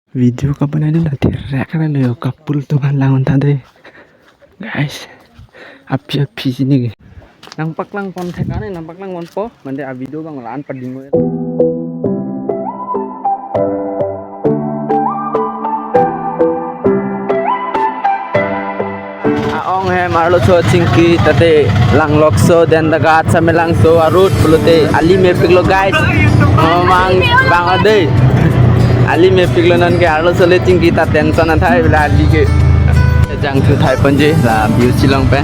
Video ka ba na din natin? Reka na lo kapul tuhan langon tadi. Guys, api sini. Nampak lang pon thekane, nampak lang pon po. Mande a video bang laan padingo. Aong he marlo so chingki tate lang lokso den dagat sa melang so arut pulute ali me piglo guys. Mamang bangade. Ali me piglo nan ke arlo so le chingki ta tension na thai bila ali ke jang tu thai panje la view silong pe.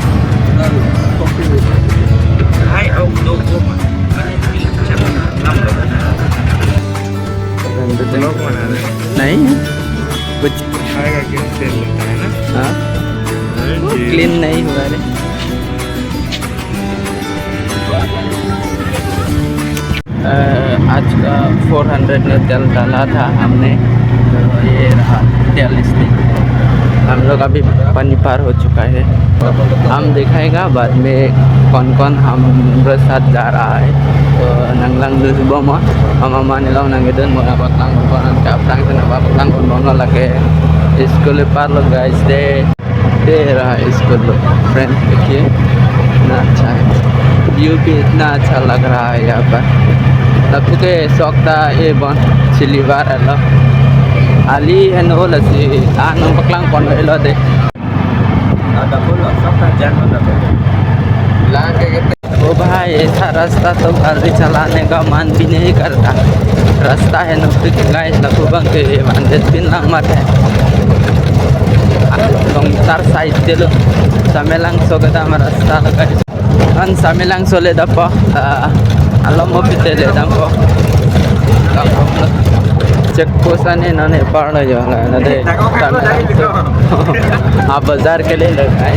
Hai ông đâu có mà नहीं कुछ हाँ clean नहीं हुआ रे आज का 400 ने तेल डाला था हमने ये रहा तेल इसमें हम लोग अभी पानी पार हो चुका है हम दिखाएगा बाद में कौन कौन हमारे साथ जा रहा है तो नंगlang दulu subuh mah mama nilau nangidun mau napak lang konan kaptang sana napak lang konon lagi school par lo guys दे रहा है स्कूल फ्रेंड देखिए इतना अच्छा है व्यू भी इतना अच्छा लग रहा है यहाँ पर तब के सौकता ये बन सिलीवार है लो Ali ano la si anong paklang kon ilo de ada pula सौकता जान ना लागे ओ भाई ऐसा रास्ता तो गाड़ी चलाने का मन भी नहीं करता रास्ता है नौकरी के गाइस लगभग के बांधे पिन lang मत है long tar side dulu samelang so kita merasta guys kan samelang so le dapo alam mo pitele dapo check post आने नने पढ़ जो ना दे हाँ बाजार के लिए लगाए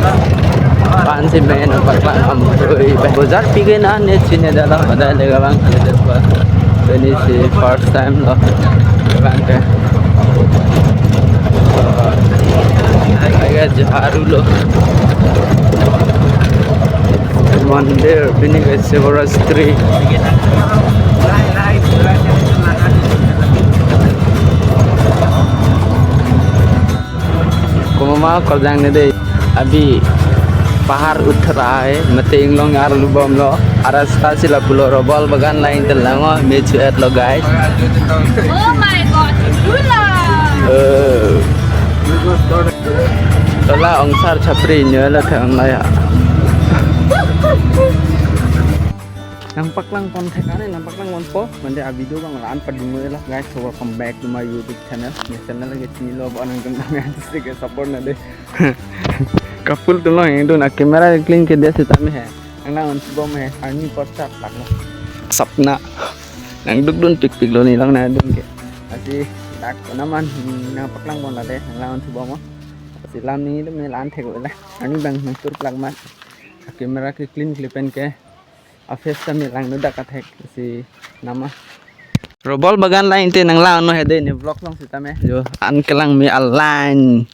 5 में न पकड़ा हम बाजार पी गए ना ने चीने डाला बता लेगा बांग खाली पर पहले से फर्स्ट टाइम लो बांग के आएगा झाड़ू लो मंदिर बिनी के शिवरात्रि कोमा कर जाने दे अभी पहाड़ उठ रहा है मते इंगलोंग यार लुबम लो रास्ता सिला पुलो रोबल बगान लाइन तेलांगो मेच एट लो गाइस ओह माय गॉड गुला तला अंसार छपरी न्यला थंग लाया nampak lang pon thekane nampak lang pon po mande a video bang laan padingo lah guys so welcome back to my YouTube channel channel lagi chini lo banang kentang ke support na de kapul tuh lo yang itu nak kamera clean ke dia setame hai angna unsbo me army porta lakna sapna nang duk dun pik pik lo ni lang na dun ke asi dak naman nampak lang pon la de angna unsbo mo asi lam ni lo me laan thek la army bang nang tur plak mat kamera ke clean clipen ke Afes kami lang nuda kathek si nama Robol bagan lain te nang laon no hede ni vlog long si tame jo an kelang mi align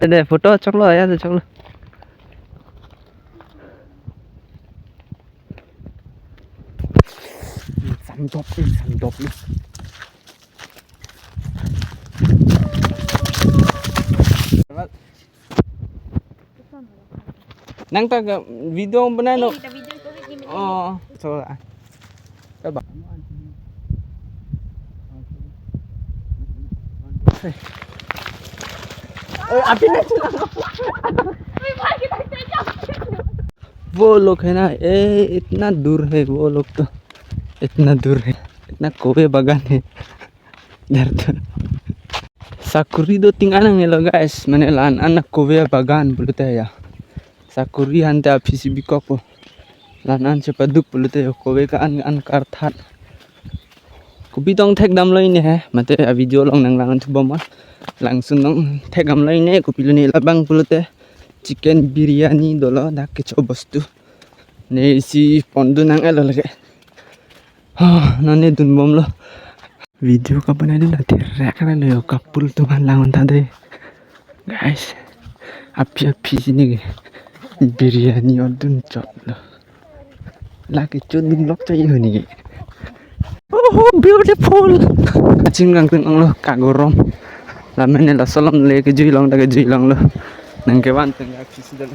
Ede foto choklo ya de choklo samdop lu nang tag video बनाए लो oh so coba अभी नहीं वो लोग है ना इतना दूर है वो लोग तो इतना दूर है इतना कोबे बागान है इधर तो sakuri do tinggal nang guys mana lan anak kobe bagan bulute ya sakuri hante apisi bikopo lanan cepaduk bulute kobe ka an karthat kobi dong thek dam loi ne he mate a video long nang langan thubama langsung dong thek am loi ne kopi ni labang bulute chicken biryani dolo dak kecho bostu ne si pondu nang elo lage ha nane dun bom lo video ka ba na din natin reka na lo kapul tuhan langon tadi guys api sini biryani और Doon chop ला के चो दिन lock चाहिए होनी beautiful. Cing kang teng lo kagorom. Lamen la salam le ke juilang ta ke juilang lo. Nang ke wan teng ak sidal.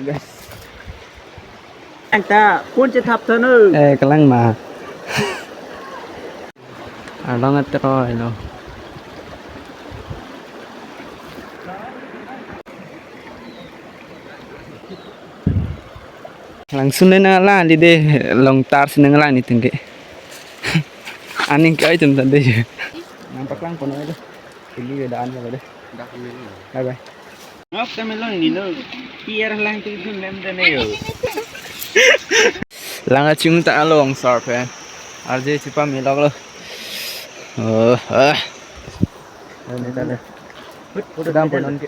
Guys. Anh ta cuốn trên thập thôi nữa. Kelang ma. Alongat rồi lo. Langsung na lang di deh long tar sinang lang ni tinggi. Aning kaya itu tadi. Nampak lang kono itu. Tinggi daan ka deh. Bye bye. Ngóc kami lang ni lo. Kira lang tu tu lem dan ayo. Lang chung ta long surf eh. Arje cipa milok lo. Ini tadi. Udah dampunan ke.